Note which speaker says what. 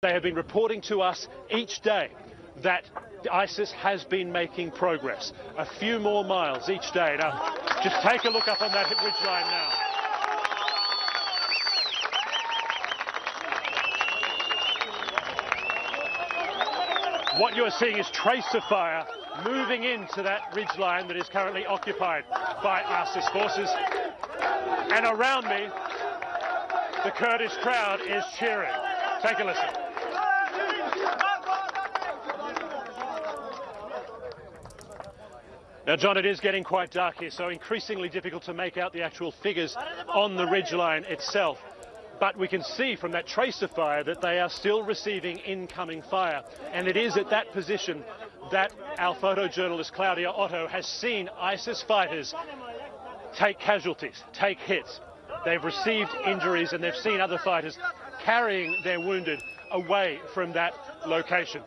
Speaker 1: They have been reporting to us each day that ISIS has been making progress. A few more miles each day. Now, just take a look up on that ridgeline now. What you're seeing is trace of fire moving into that ridgeline that is currently occupied by ISIS forces. And around me, the Kurdish crowd is cheering. Take a listen. Now, John, it is getting quite dark here, so increasingly difficult to make out the actual figures on the ridgeline itself. But we can see from that trace of fire that they are still receiving incoming fire. And it is at that position that our photojournalist Claudia Otto has seen ISIS fighters take casualties, take hits. They've received injuries and they've seen other fighters carrying their wounded away from that location.